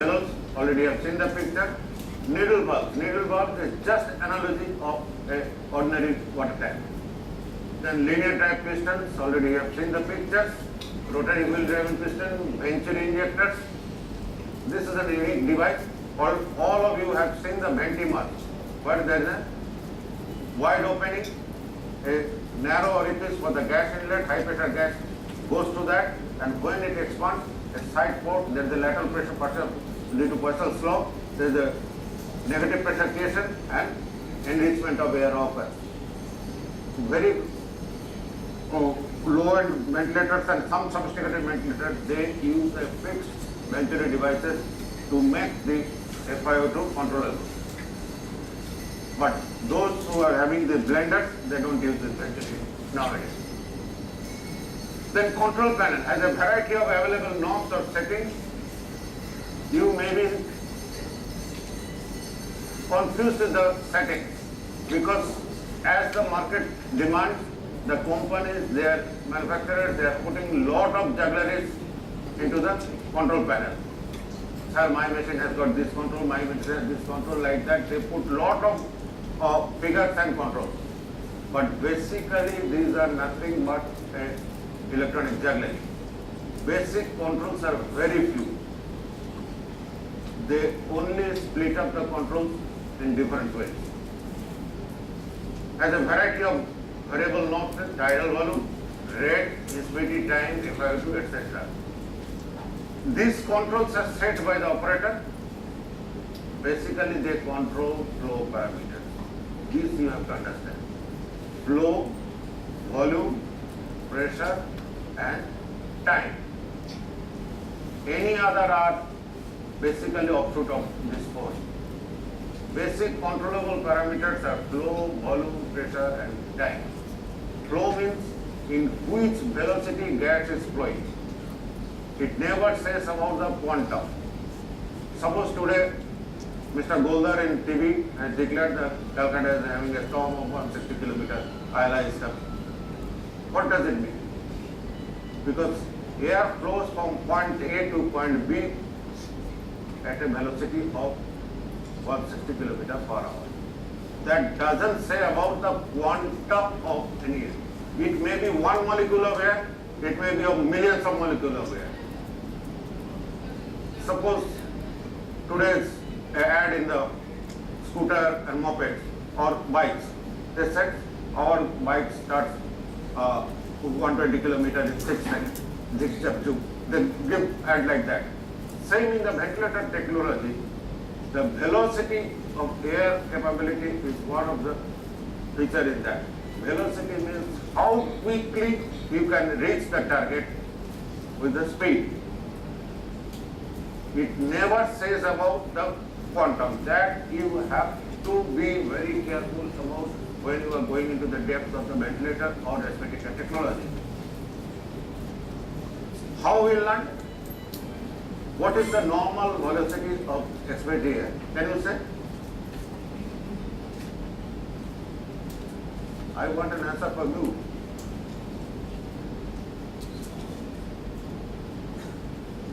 Channels, already have seen the picture. Needle bulb is just analogy of a ordinary water tank. Then linear type pistons, already have seen the pictures. Rotary wheel driven piston, venturi injectors. This is a unique device. All of you have seen the Ventimus, where there is a wide opening, a narrow orifice for the gas inlet, high pressure gas goes to that, and when it expands, a side port, there is a lateral pressure due to partial slope, there is a negative pressure cation and enrichment of air offer. Very low-end ventilators and some sophisticated ventilators, they use a fixed venturi devices to make the FiO2 controllable. But those who are having the blenders, they don't use this venturi nowadays. Then control panel has a variety of available knobs or settings. You may be confused with the settings because as the market demands, the companies, their manufacturers, they are putting lot of juggleries into the control panel. Sir, my machine has got this control, my machine has this control, like that. They put lot of figures and controls. But basically, these are nothing but electronic juggling. Basic controls are very few. They only split up the controls in different ways. Has a variety of variable knobs, tidal volume, rate, speedy time, FiO2, etc. These controls are set by the operator. Basically, they control flow parameters. This you have to understand. Flow, volume, pressure, and time. Any other are basically offshoot of this four. Basic controllable parameters are flow, volume, pressure, and time. Flow means in which velocity gas is flowing. It never says about the quantum. Suppose today Mr. Goldar in TV has declared that Calcutta is having a storm of 160 kilometers, ILI is coming. What does it mean? Because air flows from point A to point B at a velocity of 160 kilometers per hour. That doesn't say about the quantum of any air. It may be one molecule of air, it may be of millions of molecules of air. Suppose today's ad in the scooter and mopeds or bikes, they said our bike starts 120 kilometers in 6 seconds. They give ad like that. Same in the ventilator technology, the velocity of air capability is one of the features in that. Velocity means how quickly you can reach the target with the speed. It never says about the quantum. That you have to be very careful about when you are going into the depth of the ventilator or respiratory technology. How we learn? What is the normal velocity of expiratory air? Can you say? I want an answer from you.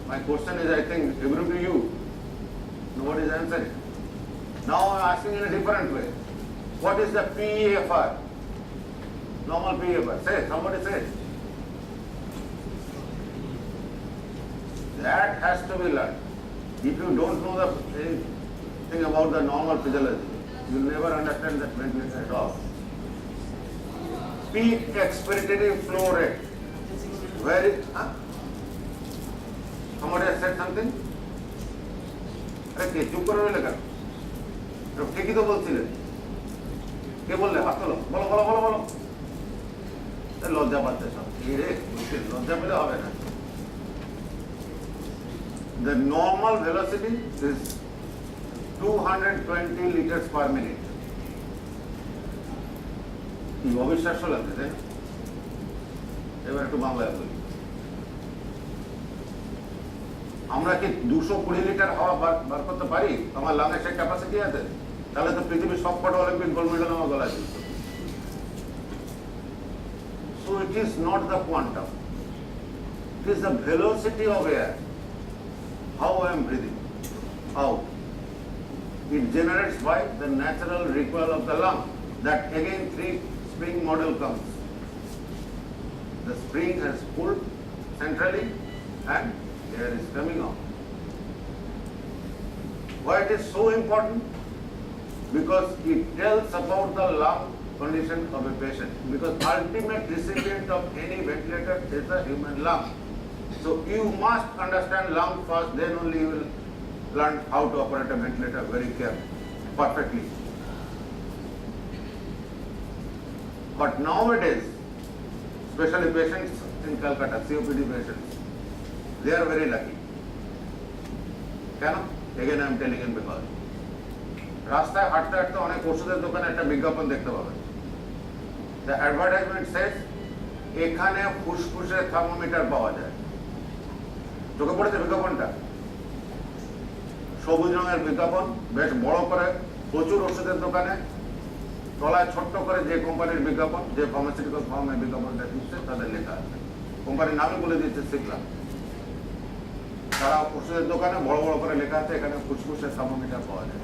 My question is, I think, every to you. Nobody is answering. Now I am asking in a different way. What is the PEFR? Normal PEFR. Say, somebody say. That has to be learned. If you don't know the thing about the normal physiology, you will never understand that ventilation at all. Peak expiratory flow rate. Where is, somebody has said something? अरे चुप करो लगा ठीक ही तो बोलছিলে কে বললে হাত তোলো বলো বলো বলো বলো লজ্জা পাচ্ছে সব এই রে লজ্জা পেলে হবে না The normal velocity is 220 liters per minute. কি অবিশ্বাস্য লাগছে তাই না? এবার একটু বাংলায় বলি। আমরা কি 220 লিটার হাওয়া বার করতে পারি? আমার লাঙে সেই ক্যাপাসিটি আছে? তাহলে তো পৃথিবীর সবকটা অলিম্পিক গোল্ড মেডেল আমার গলায় ছিল। So it is not the quantum. It is the velocity of air. How I am breathing. out. It generates by the natural recoil of the lung. That again 3-spring model comes. The spring has pulled centrally and air is coming out. Why it is so important? Because it tells about the lung condition of a patient. Because ultimate recipient of any ventilator is the human lung. So you must understand lung first, then only you will learn how to operate a ventilator very carefully, perfectly. But nowadays, especially patients in Calcutta, COPD patients, they are very lucky. Can? Again I am telling you because রাস্তায় হাঁটতে হাঁটতে অনেক ওষুধের দোকানে একটা বিজ্ঞাপন দেখতে পাবেন। The advertisement says এখানে ফুসফুসের থার্মোমিটার পাওয়া যায়। চোখে পড়েছে বিজ্ঞাপনটা? সবুজ রঙের বিজ্ঞাপন, বেশ বড় করে, প্রচুর ওষুধের দোকানে তলায় ছোট্ট করে যে কোম্পানির বিজ্ঞাপন, যে ফার্মাসিউটিক্যাল ফার্মের বিজ্ঞাপনটা দিচ্ছে তাদের লেখা আছে। কোম্পানির নামই বলে দিচ্ছে সিগলা। তারা ওষুধের দোকানে বড় বড় করে লেখা আছে এখানে ফুসফুসের থার্মোমিটার পাওয়া যায়।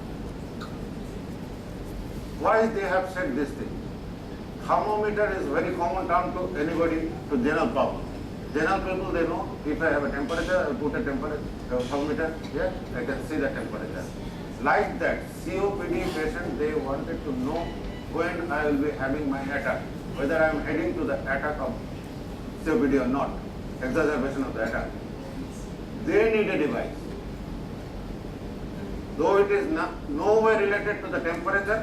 Why they have said this thing? Thermometer is very common term to anybody, to general public. General people, they know if I have a temperature, I put a temperature thermometer here, I can see the temperature. Like that, COPD patient, they wanted to know when I will be having my attack, whether I am heading to the attack of COPD or not, exacerbation of the attack. They need a device. Though it is nowhere related to the temperature,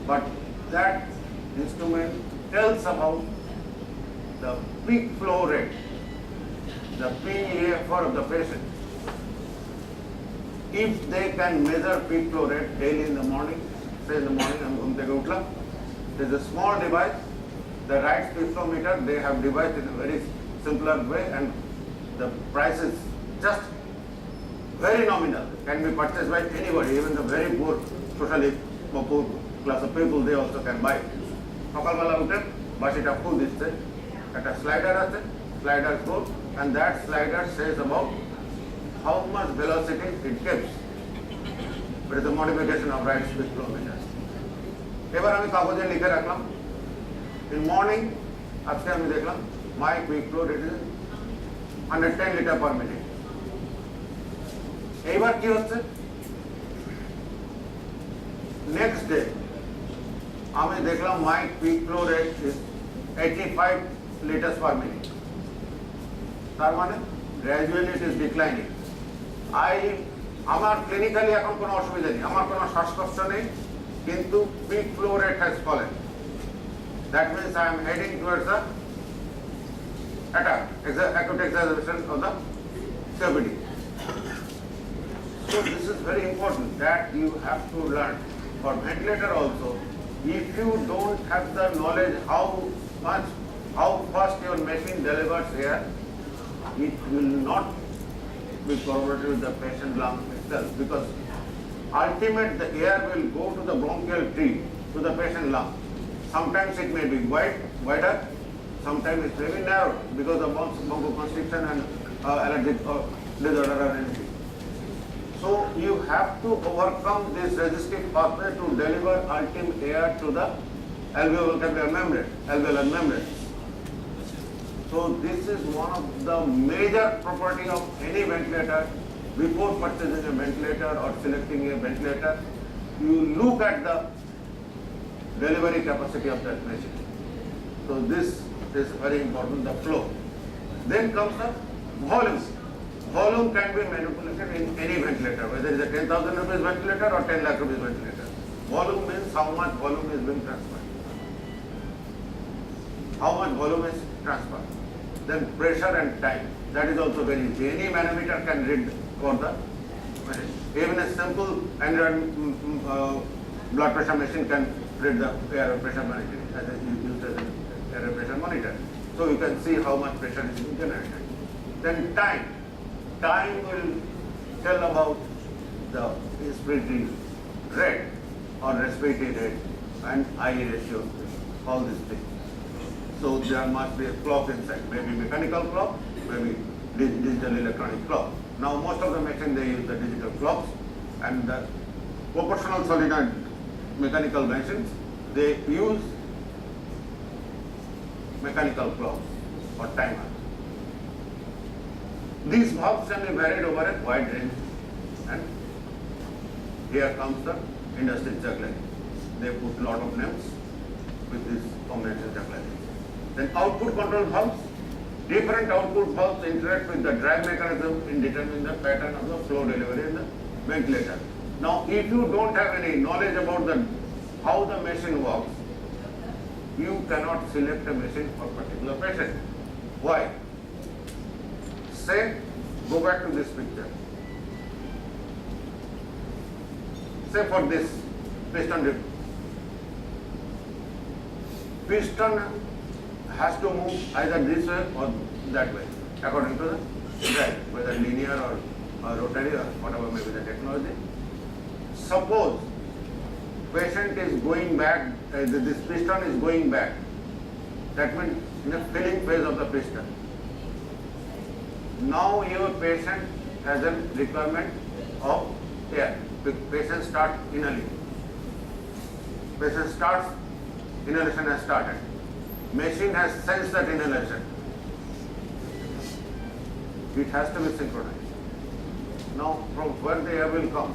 but that instrument tells about the peak flow rate, the PEFR of the patient. If they can measure peak flow rate daily in the morning, say in the morning I'm going to take utla, there is a small device, the right peak flow meter, they have devised in a very simpler way and the price is just very nominal, can be purchased by anybody, even the very poor, socially poor class of people, they also can buy it. সকালবেলা উঠে বাসিটা ফুল দিচ্ছে, একটা slider আছে, slider full, and that slider says about how much velocity it gives. It is a modification of right speed flow meter. এবার আমি কাগজে লিখে রাখলাম, in morning আজকে আমি দেখলাম my peak flow rate is 110 liter per minute. এইবার কি হচ্ছে, নেক্সট ডে আমি দেখলাম my peak flow rate is 85 litres per minute. তার মানে গ্র্যাজুয়ালি ইট ইজ ডিক্লাইনিং। আমার ক্লিনিক্যালি এখন কোনো অসুবিধা নেই, আমার কোনো শ্বাসকষ্ট নেই, কিন্তু peak flow rate has fallen. That means I am heading towards the attack, acute exacerbation of the COPD. So this is very important that you have to learn. For ventilator also, if you don't have the knowledge how fast your machine delivers air, it will not be correlated with the patient lung itself, because ultimate the air will go to the bronchial tree, to the patient lung. Sometimes it may be wider, sometimes it may be narrow because of bronchoconstriction and allergic disorder or anything. So you have to overcome this resistive pathway to deliver ultimate air to the alveolar membrane. So this is one of the major property of any ventilator. Before purchasing a ventilator or selecting a ventilator, you look at the delivery capacity of that machine. So this is very important, the flow. Then comes the volume. Volume can be manipulated in any ventilator, whether it is a 10,000 rupees ventilator or 10 lakh rupees ventilator. Volume means how much volume is being transferred. How much volume is transferred. Then pressure and time. That is also very easy. Any manometer can read for the machine. Even a simple Android blood pressure machine can read the air pressure monitor as used as an air pressure monitor. So you can see how much pressure is being generated. Then time. Time will tell about the respiratory rate or respiratory rate and I ratio, all these things. So there must be a clock inside, maybe mechanical clock, maybe digital electronic clock. Now most of the machines they use the digital clocks, And the proportional solenoid mechanical machines, they use mechanical clocks or timer. These valves can be varied over a wide range, and here comes the industry juggling. They put lot of names with this combination juggling. Then output control valves. Different output valves interact with the drive mechanism in determining the pattern of the flow delivery in the ventilator. Now, if you don't have any knowledge about how the machine works, you cannot select a machine for particular patient. Why? Say, go back to this picture. Say for this piston dip. Piston has to move either this way or that way, according to the drive, whether linear or rotary or whatever may be the technology. Suppose patient is going back, this piston is going back. That means in the filling phase of the piston. Now your patient has a requirement of air. The patient starts inhaling. Patient starts, inhalation has started. Machine has sensed that inhalation. It has to be synchronized. Now from where the air will come?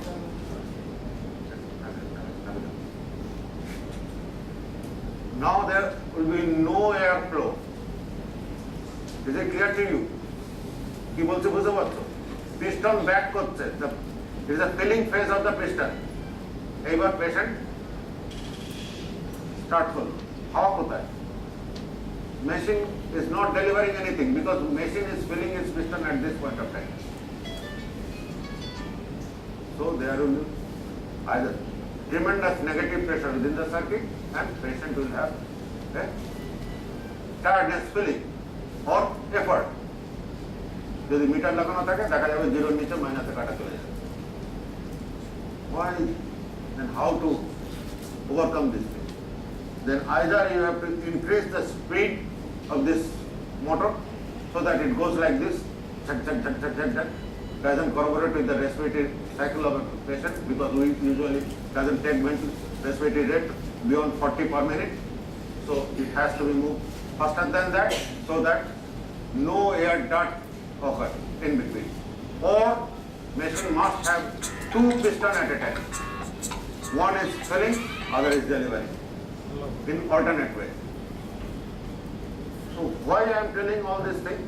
Now there will be no air flow. Is it clear to you? কি বলছে বুঝতে পারছো? Piston back করছে, it is a filling phase of the piston. এইবার patient start করলো, হাওয়া কোথায়? Machine is not delivering anything because machine is filling its piston at this point of time. So there will be either tremendous negative pressure within the circuit and patient will have a tiredness feeling or effort. যদি metre লাগানো থাকে দেখা যাবে জিরোর নিচে মাইনাসে কাটা চলে যাবে। Why? Then how to overcome this thing? Then either you have to increase the speed of this motor so that it goes like this, chak chak chak chak chak chak, doesn't corroborate with the respiratory cycle of a patient because we usually doesn't take respiratory rate beyond 40 per minute. So it has to be moved faster than that so that no air dart occur in between. Or machine must have two pistons at a time. One is filling, other is delivering in alternate way. So why I am telling all this thing?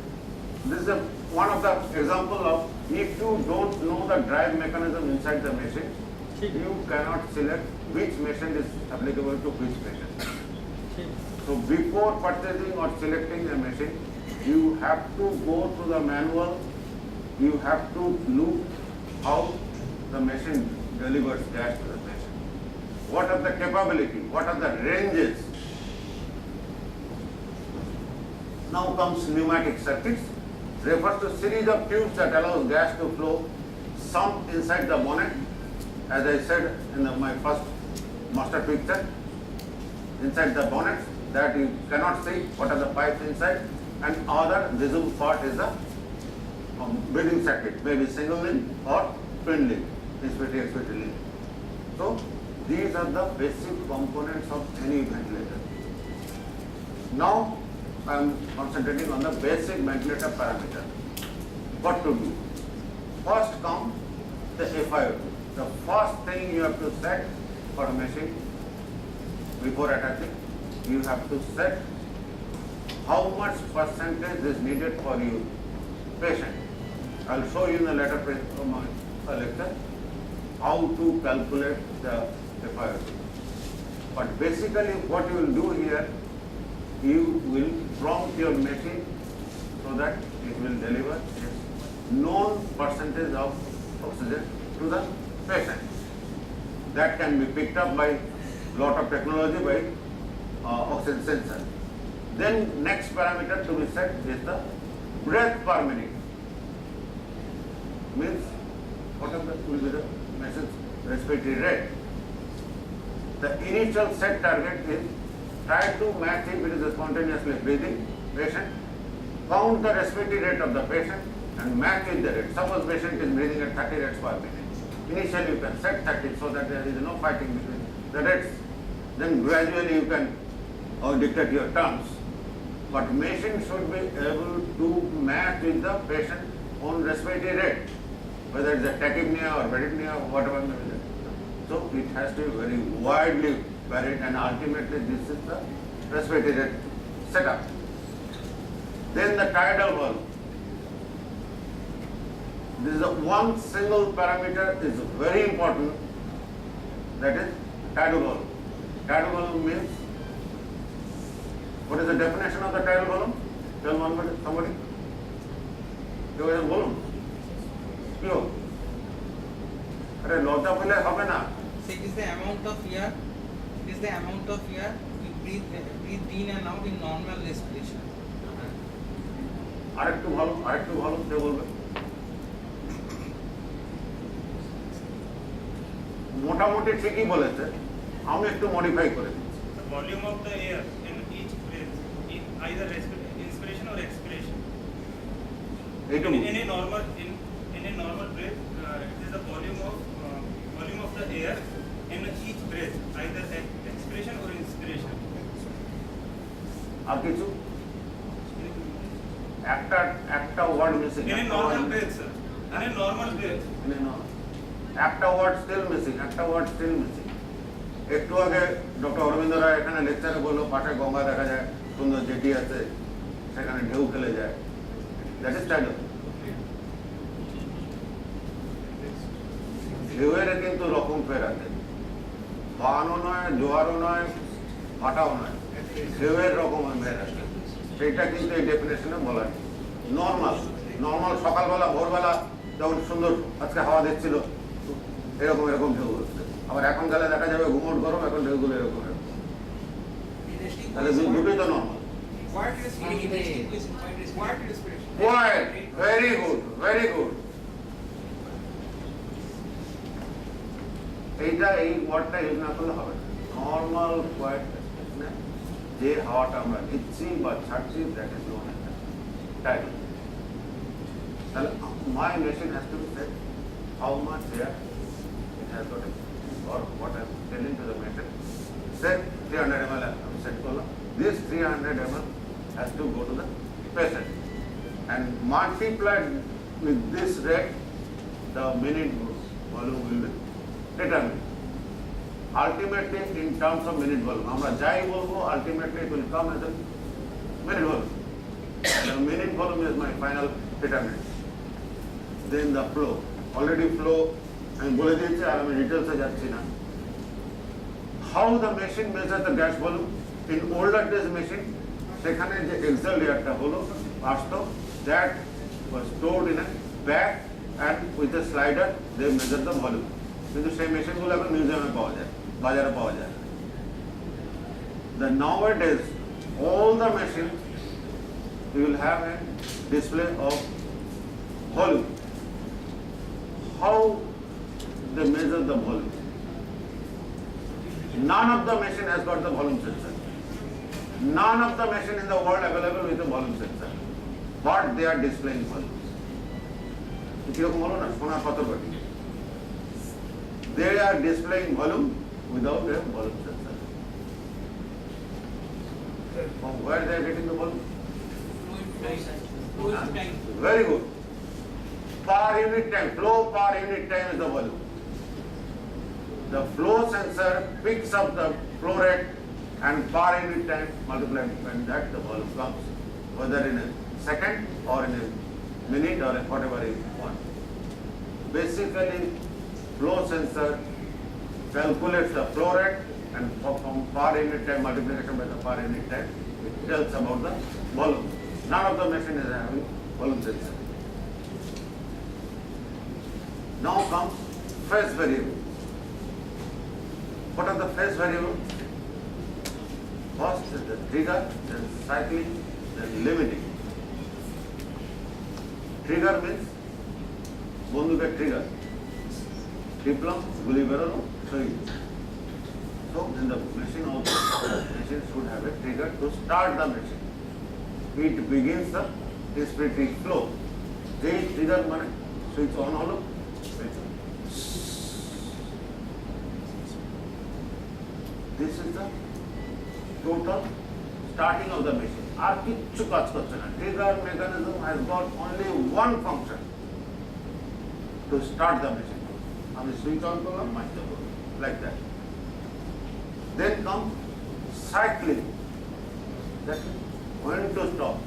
This is one of the example of if you don't know the drive mechanism inside the machine, you cannot select which machine is applicable to which patient. So before purchasing or selecting a machine, you have to go through the manual, you have to look how the machine delivers gas to the patient. What are the capability, what are the ranges? Now comes pneumatic circuits, refers to series of tubes that allows gas to flow, some inside the bonnet, as I said in my first master picture, inside the bonnet that you cannot see what are the pipes inside, and other visible part is the breathing circuit, maybe single link or twin link, inspiratory expiratory link. So these are the basic components of any ventilator. Now I am concentrating on the basic ventilator parameter. What to do? First comes the FiO2. The first thing you have to set for a machine before attaching, you have to set how much percentage is needed for your patient. I will show you in the later lecture how to calculate the FiO2. But basically what you will do here, you will prompt your machine so that it will deliver a known percentage of oxygen to the patient. That can be picked up by lot of technology by oxygen sensor. Then next parameter to be set is the breath per minute. Means what will be the machine's respiratory rate. The initial set target is try to match if it is a spontaneously breathing patient, count the respiratory rate of the patient and match with the rate. Suppose patient is breathing at 30 rates per minute. Initially you can set 30 so that there is no fighting between the rates. Then gradually you can dictate your terms. But machine should be able to match with the patient's own respiratory rate, whether it's a tachypnea or bradypnea or whatever may be. So it has to be very widely varied, and ultimately this is the respiratory rate setup. Then the tidal volume. This is the one single parameter is very important, that is tidal volume. Tidal volume means, what is the definition of the tidal volume? Tell somebody. কেউ এসে বলুন কি হোক আরে লজ্জা পেলে হবে না It is the amount of air. It is the amount of air we breathe in and out in normal respiration. আরেকটু ভালো কেউ বলবে মোটামুটি ঠিকই বলেছে আমি একটু মডিফাই করে দিচ্ছি The volume of the air in each breath, in either inspiration or expiration. এইটুকু In a normal breath, it is the volume of the air in each breath, either expiration or inspiration. আর কিছু একটা word missing In a normal breath, sir. In a normal breath. একটা word still missing একটু আগে doctor Aurobindo রায় এখানে লেকচারে বললো পাশে গঙ্গা দেখা যায় সুন্দর জেটি আছে সেখানে ঢেউ খেলে যায় দ্যাট ইজ টাইডাল ঢেউয়ের কিন্তু রকম ফের আছে বানও নয় জোয়ারও নয় ভাটাও নয় ঢেউয়ের রকম ফের আছে সেইটা কিন্তু এই ডেফিনেশনে বলা নেই নর্মাল সকালবেলা ভোরবেলা যখন সুন্দর আজকে হাওয়া দিচ্ছিল এরকম ঢেউ হচ্ছে আবার এখন গেলে দেখা যাবে ঘুমট গরম এখন ঢেউগুলো এরকম তাহলে দুটোই তো নর্মাল ভেরি গুড এইটা এই ওয়ার্ডটা ইউজ না করলে হবে নর্মাল কোয়াইট যে হাওয়াটা আমরা নিচ্ছি বা ছাড়ছি that is known as tidal তাহলে my machine has to be set how much air it has got or what I am telling to the machine set 300 ml আমি সেট করলাম this 300 ml has to go to the patient and multiplied with this rate the minute volume will be determined ultimately in terms of minute volume আমরা যাই বলবো ultimately it will come as a minute volume the minute volume is my final determinant then the flow already flow আমি বলে দিয়েছি আর আমি ডিটেলসে যাচ্ছি না how the machine measure the gas volume in older days machine সেখানে যে exhale এয়ারটা হলো আসতো that was stored in a bag and with a slider they measure the volume কিন্তু সেই মেশিনগুলো এখন মিউজিয়ামে পাওয়া যায় বাজারে পাওয়া যায় the nowadays all the machine you will have a display of volume how they measure the volume. None of the machine has got the volume sensor. None of the machine in the world available with a volume sensor. But they are displaying volume. কিরকম হলো না সোনার পাথরবাটি They are displaying volume without a volume sensor. From where they are getting the volume? Very good. Per unit time, flow per unit time is the volume. The flow sensor picks up the flow rate and per unit time multiplied when that the volume comes, whether in a second or in a minute or whatever you want. Basically, flow sensor calculates the flow rate and from per unit time multiplication by the per unit time, it tells about the volume. None of the machine is having volume sensor. Now comes phase variable. What are the phase variables? First is the trigger, then cycling, then limiting. Trigger means বন্দুকের trigger. টিপলাম গুলি বেরোলো শহীদ. So in the machine also, the machine should have a trigger to start the machine. It begins the respiratory flow. যেই trigger মানে switch on হলো This is the total starting of the machine. আর কিচ্ছু কাজ করছে না। Trigger mechanism has got only one function, to start the machine. আমি switch on করলাম, মাইকটা করলাম, like that. Then comes cycling. That is when to stop.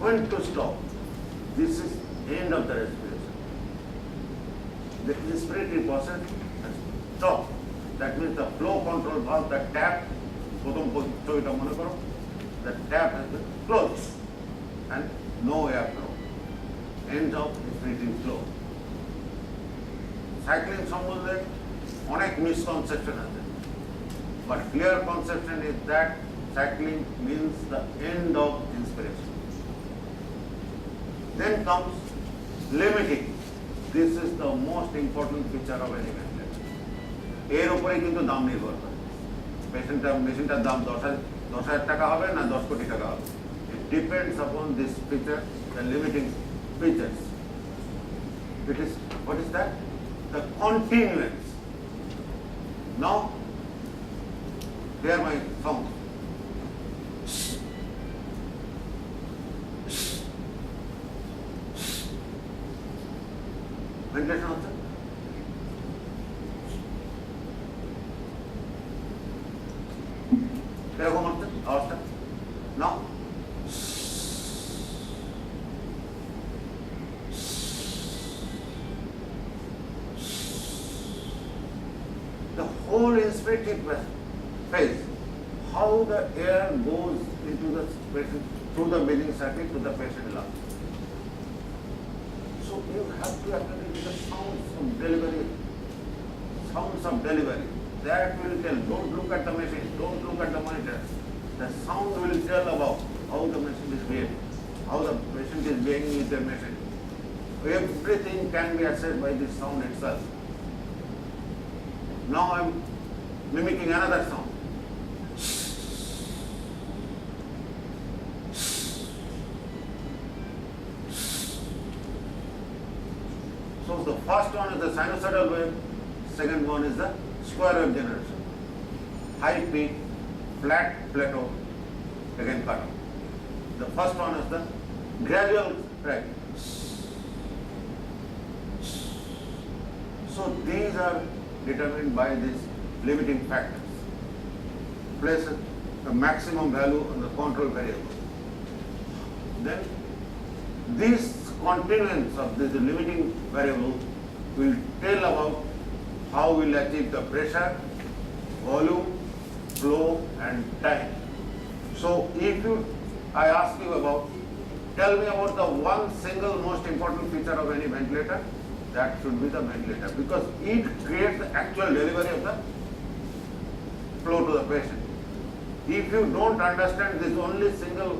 When to stop. This is end of the respiration. The respiratory process has stopped. That means the flow control valve, the tap, প্রথম ছবিটা মনে করো, the tap has been closed and no air flow. End of respiratory flow. Cycling সম্বন্ধে অনেক misconception আছে, but clear conception is that cycling means the end of inspiration. Then comes limiting. This is the most important feature of any ventilator. এর উপরে কিন্তু দাম নির্ভর করে। মেশিনটার দাম 10,000 টাকা হবে না 10 কোটি টাকা হবে। It depends upon this feature, the limiting features. It is, what is that? The continuance. Now, hear my sound. Ventilation also. এরকম হচ্ছে আওয়াজটা। Now, the whole inspirative phase, how the air goes into the patient through the breathing circuit to the patient lungs. So you have to acknowledge the sounds of delivery. Sounds of delivery. That will tell. Don't look at the machine. Don't look at the monitor. The sound will tell about how the machine is behaving, how the patient is behaving with the machine. Everything can be assessed by this sound itself. Now I am mimicking another sound. So the first one is the sinusoidal wave, second one is the square wave generation. High peak, flat plateau, again cut off. The first one is the gradual track. So these are determined by these limiting factors. Place a maximum value on the control variable. Then this continuance of this limiting variable will tell about how we'll achieve the pressure, volume, flow and time. So if I ask you about, tell me about the one single most important feature of any ventilator, that should be the ventilator, because it creates the actual delivery of the flow to the patient. If you don't understand this only single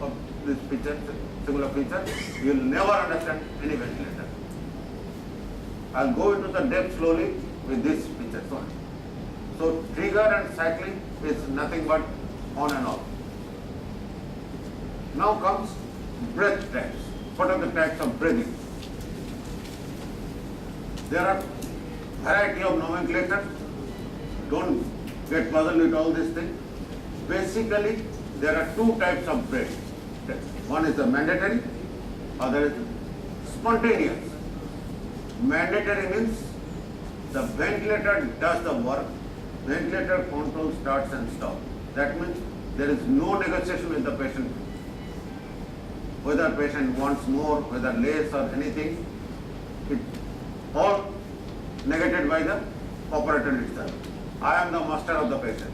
of this feature, singular feature, you will never understand any ventilator. I'll go into the depth slowly with this feature. So trigger and cycling is nothing but on and off. Now comes breath types. What are the types of breathing? There are variety of nomenclature. Don't get puzzled with all these things. Basically, there are two types of breath. One is the mandatory, other is spontaneous. Mandatory means the ventilator does the work, ventilator control starts and stops. That means there is no negotiation with the patient. Whether patient wants more, whether less or anything, it all negated by the operator itself. I am the master of the patient.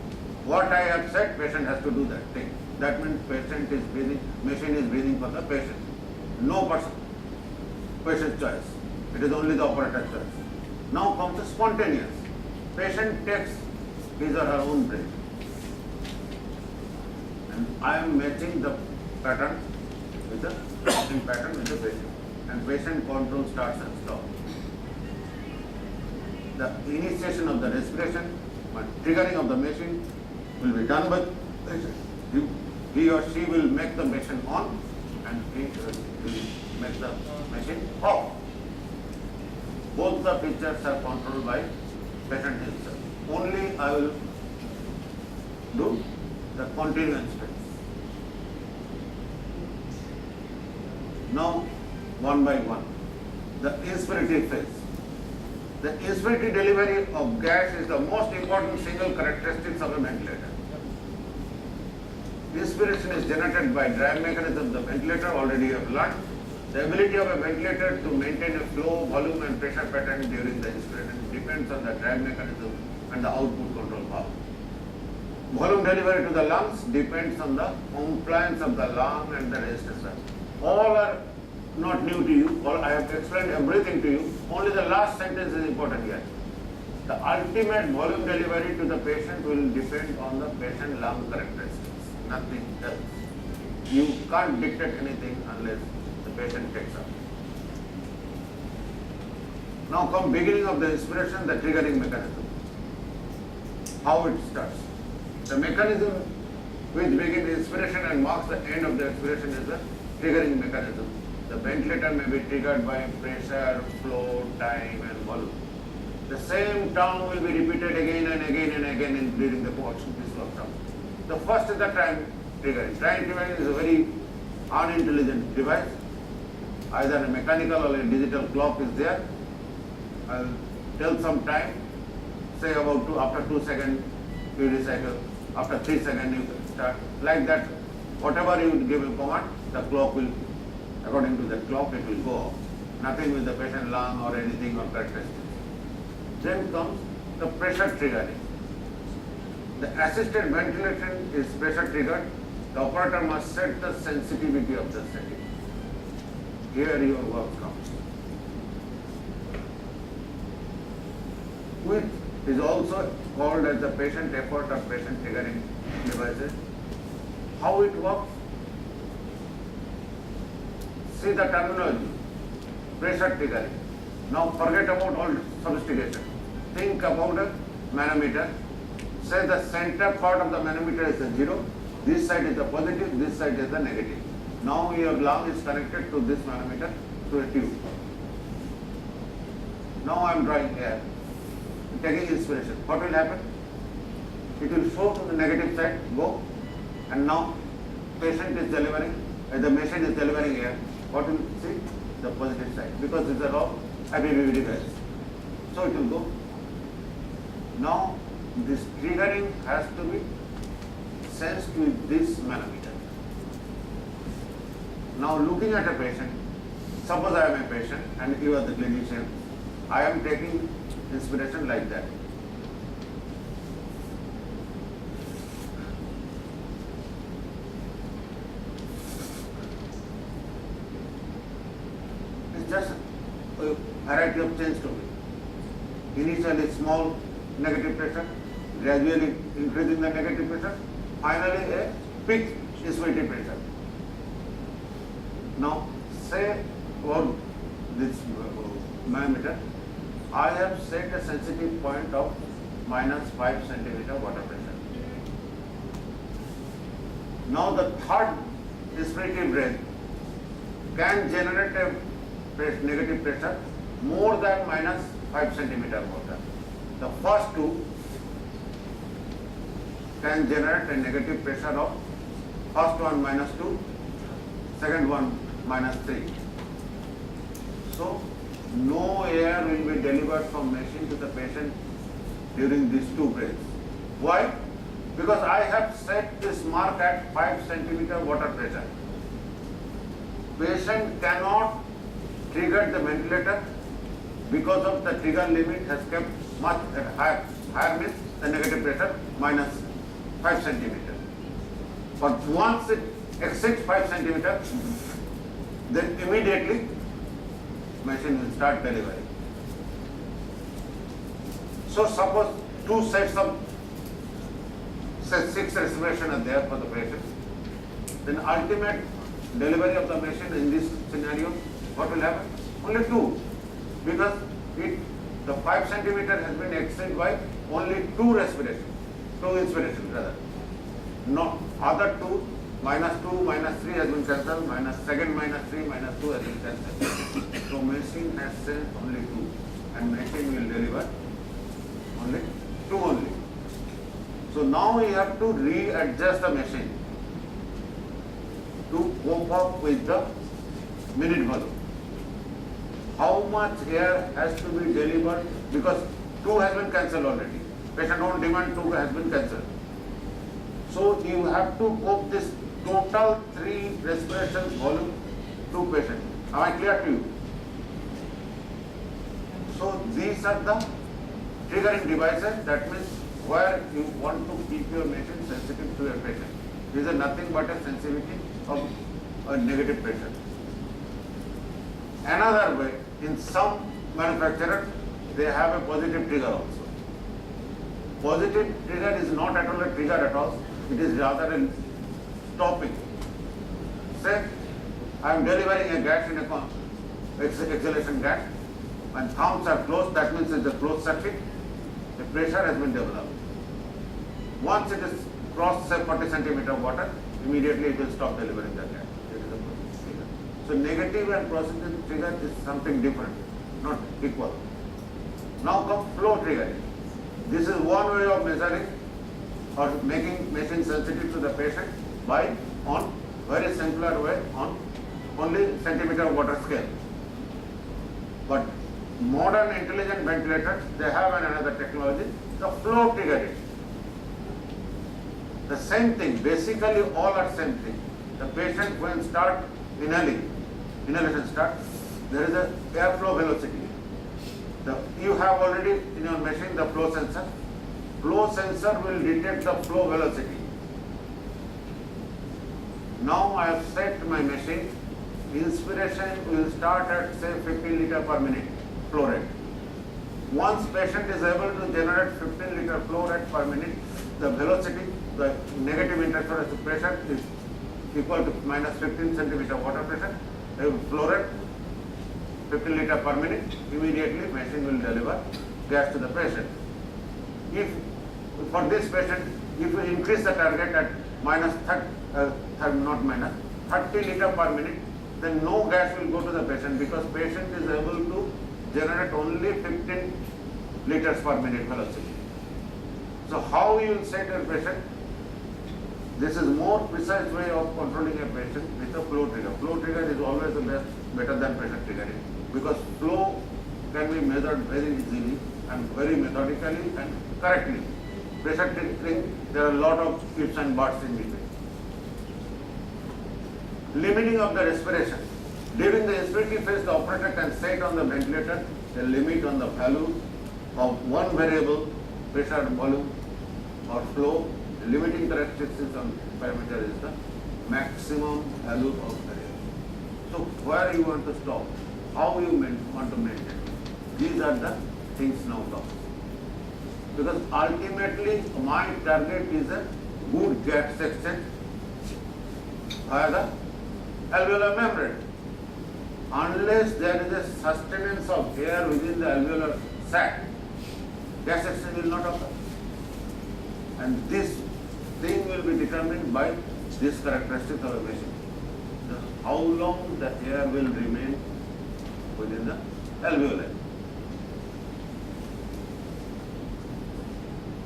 What I have said, patient has to do that thing. That means patient is breathing, machine is breathing for the patient. No person, patient's choice. It is only the operator's choice. Now comes the spontaneous. Patient takes his or her own breath. And I am matching the pattern with the pattern with the patient. And patient control starts and stops. The initiation of the respiration and triggering of the machine will be done by patient. He or she will make the machine on and he will make the machine off. both the features are controlled by patient himself. Only I will do the continuance phase. Now, one by one, the inspirative phase. The inspiratory delivery of gas is the most important single characteristics of a ventilator. Inspiration is generated by drive mechanism of the ventilator, already you have learned. The ability of a ventilator to maintain a flow, volume and pressure pattern during the inspiration depends on the drive mechanism and the output control valve. Volume delivery to the lungs depends on the compliance of the lung and the resistance. All are not new to you, or I have explained everything to you. Only the last sentence is important here. The ultimate volume delivery to the patient will depend on the patient lung characteristics, nothing else. You can't dictate anything unless the patient takes up. Now come beginning of the inspiration, the triggering mechanism. How it starts. The mechanism which begins inspiration and marks the end of the expiration is the triggering mechanism. The ventilator may be triggered by pressure, flow, time and volume. The same term will be repeated again and again and again during the course of this workshop. The first is the time triggering. Time triggering is a very unintelligent device. Either a mechanical or a digital clock is there. I'll tell some time, say about after 2 seconds you recycle, after 3 seconds you start. Like that, whatever you give a command, the clock will, according to the clock, it will go off. Nothing with the patient lung or anything or characteristics. Then comes the pressure triggering. The assisted ventilation is pressure triggered. The operator must set the sensitivity of the setting. Here your work comes. Which is also called as the patient effort or patient triggering devices. How it works? See the terminology, pressure triggering. Now forget about all sophistication. Think about a manometer. Say the center part of the manometer is the 0, this side is the positive, this side is the negative. Now your lung is connected to this manometer to a tube. Now I am drawing air, taking inspiration. What will happen? It will show to the negative side, go, and now patient is delivering, the machine is delivering air. What will you see? The positive side, because these are all IPPV devices. So it will go. Now this triggering has to be sensed with this manometer. Now looking at a patient, suppose I am a patient and you are the clinician, I am taking inspiration like that. It's just a variety of change to me. Initially small negative pressure, gradually increasing the negative pressure, finally a peak inspirative pressure. Now say about this manometer, I have set a sensitive point of -5 centimeter water pressure. Now the third inspirative breath can generate a negative pressure more than -5 centimeter water. The first two can generate a negative pressure of first one -2, second one -3. So no air will be delivered from machine to the patient during these two breaths. Why? Because I have set this mark at 5 centimeter water pressure. Patient cannot trigger the ventilator because of the trigger limit has kept much at higher means the negative pressure -5 centimeter. But once it exceeds 5 centimeter, then immediately machine will start delivering. So suppose two sets of say 6 respiration are there for the patient, then ultimate delivery of the machine in this scenario, what will happen? Only 2, because the 5 centimeter has been exceeded by only 2 inspirations rather. No, other 2, -2, -3 has been cancelled, -2 has been cancelled. So machine has sent only 2 and machine will deliver only 2 only. So now you have to readjust the machine to cope up with the minute volume. How much air has to be delivered, because 2 has been cancelled already. Patient on demand 2 has been cancelled. So you have to cope this total 3 respirations volume to patient. Am I clear to you? So these are the triggering devices. That means where you want to keep your machine sensitive to your patient. These are nothing but a sensitivity of a negative pressure. Another way, in some manufacturers, they have a positive trigger also. Positive trigger is not at all a trigger at all. It is rather a stopping. Say, I am delivering a gas in a exhalation gas. When thumbs are closed, that means it's a closed circuit. The pressure has been developed. Once it is crossed, say 40 centimeter of water, immediately it will stop delivering the gas. It is a positive trigger. So negative and positive trigger is something different, not equal. Now come flow triggering. This is one way of measuring or making machine sensitive to the patient by on very simpler way on only centimeter of water scale. But modern intelligent ventilators, they have another technology, the flow triggering. The same thing, basically all are same thing. The patient when start inhalation starts, there is a airflow velocity. You have already in your machine the flow sensor. Flow sensor will detect the flow velocity. Now I have set my machine, inspiration will start at say 15 liter per minute flow rate. Once patient is able to generate 15 liter flow rate per minute, the velocity, the negative interference pressure is equal to minus 15 centimeter water pressure, flow rate 15 liter per minute, immediately machine will deliver gas to the patient. If for this patient, if you increase the target at minus 30 liter per minute, then no gas will go to the patient because patient is able to generate only 15 liters per minute velocity. So how you will set your patient? This is more precise way of controlling a patient with a flow trigger. Flow trigger is always the best, better than pressure triggering because flow can be measured very easily and very methodically and correctly. Pressure triggering, there are a lot of ifs and buts in between. Limiting of the respiration. During the inspiratory phase, the operator can set on the ventilator a limit on the value of one variable, pressure, volume or flow. Limiting characteristics on parameter is the maximum value of variable. So where you want to stop, how you want to maintain. These are the things now talk. Because ultimately my target is a good gas exchange via the alveolar membrane. Unless there is a sustenance of air within the alveolar sac, gas exchange will not occur. And this thing will be determined by this characteristic of a machine. How long the air will remain within the alveoli.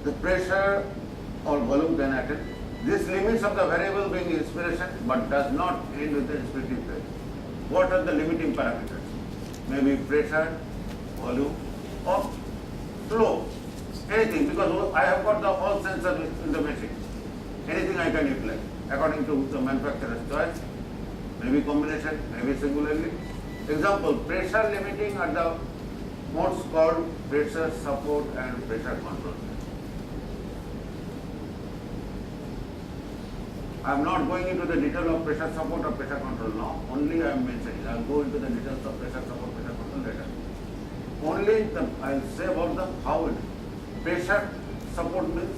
The pressure or volume can attain. This limits of the variable being inspiration but does not end with the inspirative phase. What are the limiting parameters? Maybe pressure, volume or flow. Anything, because I have got the all sensors in the machine. Anything I can utilize according to the manufacturer's choice. Maybe combination, maybe singularly. Example, pressure limiting are the modes called pressure support and pressure control. I am not going into the detail of pressure support or pressure control now. Only I am mentioning. I will go into the details of pressure support, pressure control later. Only I will say about the how it. Pressure support means,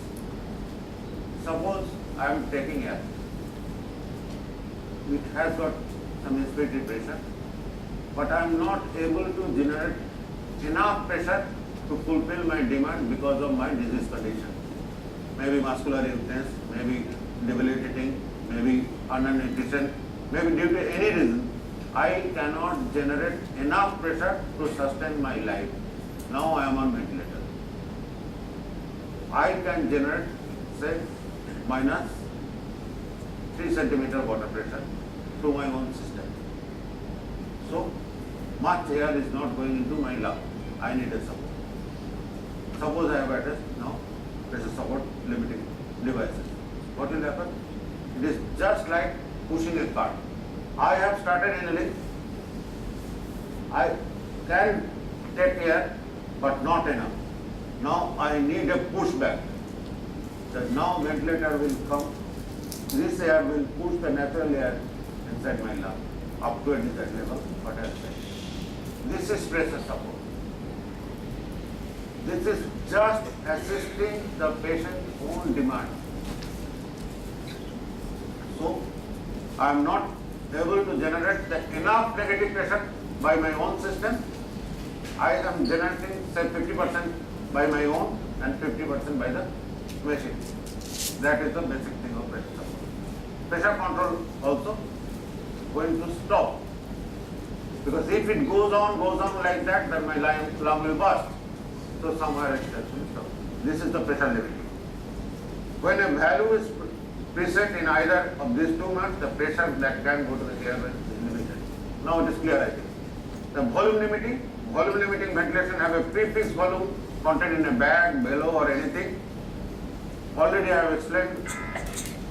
suppose I am taking air. It has got some inspirated pressure, but I am not able to generate enough pressure to fulfill my demand because of my disease condition. Maybe muscular illness, maybe debilitating, maybe undernutrition, maybe due to any reason, I cannot generate enough pressure to sustain my life. Now I am on ventilator. I can generate, say, minus 3 centimeter water pressure to my own system. So much air is not going into my lung. I need a support. Suppose I have addressed now pressure support limiting devices. What will happen? It is just like pushing a cart. I have started inhaling. I can take air, but not enough. Now I need a pushback. So now ventilator will come. This air will push the natural air inside my lung up to a desired level. What I have said. This is pressure support. This is just assisting the patient's own demand. So I am not able to generate the enough negative pressure by my own system. I am generating say 50% by my own and 50% by the machine. That is the basic thing of pressure support. Pressure control also going to stop. Because if it goes on like that, then my lung will burst. So somewhere it has to stop. This is the pressure limiting. When a value is preset in either of these two marks, the pressure that can go to the airway is limited. Now it is clear, I think. The volume limiting ventilation have a prefix volume contained in a bag, bellow or anything. Already I have explained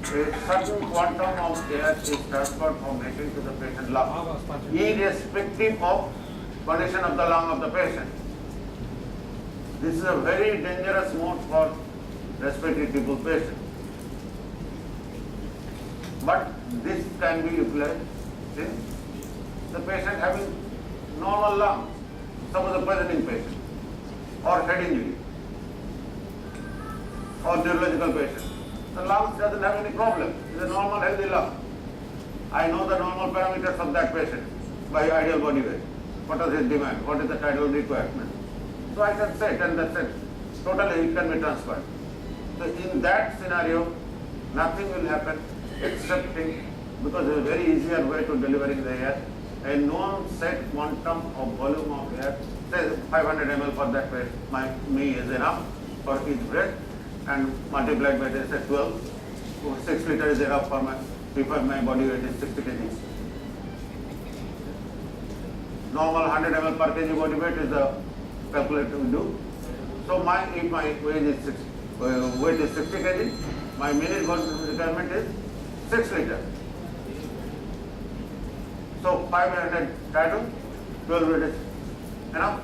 a certain quantum of air is transferred from machine to the patient lung, irrespective of condition of the lung of the patient. This is a very dangerous mode for respiratory crippled patient. But this can be utilized in the patient having normal lungs, suppose a poisoning patient, or head injury, or neurological patient. The lungs doesn't have any problem. It's a normal healthy lung. I know the normal parameters of that patient by ideal body weight. What is his demand? What is the tidal requirement? So I can set and that's it. Totally it can be transferred. So in that scenario, nothing will happen excepting, because there is a very easier way to delivering the air, a known set quantum of volume of air, say 500 ml for that way, me is enough for each breath, and multiplied by say 12, so 6 liters is enough for my, if my body weight is 60 kg. Normal 100 ml per kg body weight is the calculator we do. So if my weight is 60 kg, my minute volume requirement is 6 liters. So 500 tidal, 12 liters enough.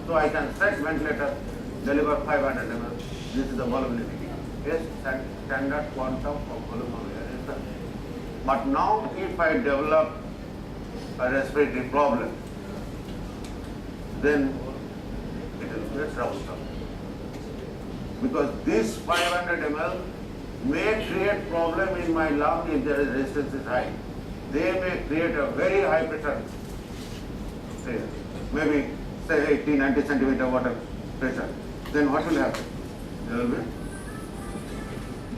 So I can set ventilator, deliver 500 ml. This is the volume limiting. Yes, standard quantum of volume of air is that. But now if I develop a respiratory problem, then it will be a troublesome. Because this 500 ml may create problem in my lung if their resistance is high. They may create a very high pressure, say, maybe say 80-90 centimeter water pressure. Then what will happen? There will be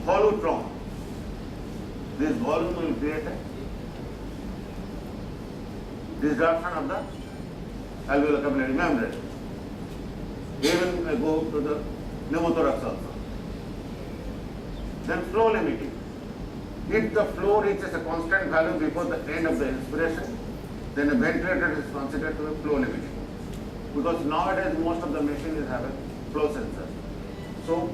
volutron. This volume will create a disruption of the alveolar capillary membrane. Even may go to the pneumothorax also. Then flow limiting. If the flow reaches a constant value before the end of the inspiration, then a ventilator is considered to be flow limiting. Because nowadays most of the machines have a flow sensor. So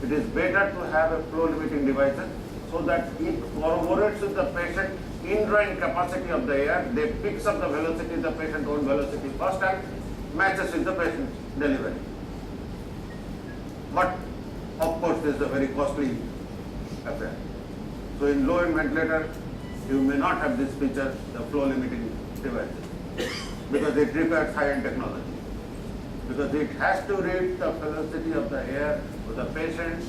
it is better to have a flow limiting devices so that it corroborates with the patient indrawing capacity of the air. They picks up the velocity, the patient own velocity first and matches with the patient's delivery. But of course this is a very costly affair. So in low end ventilator, you may not have this feature, the flow limiting devices, because it requires high-end technology. Because it has to read the velocity of the air to the patient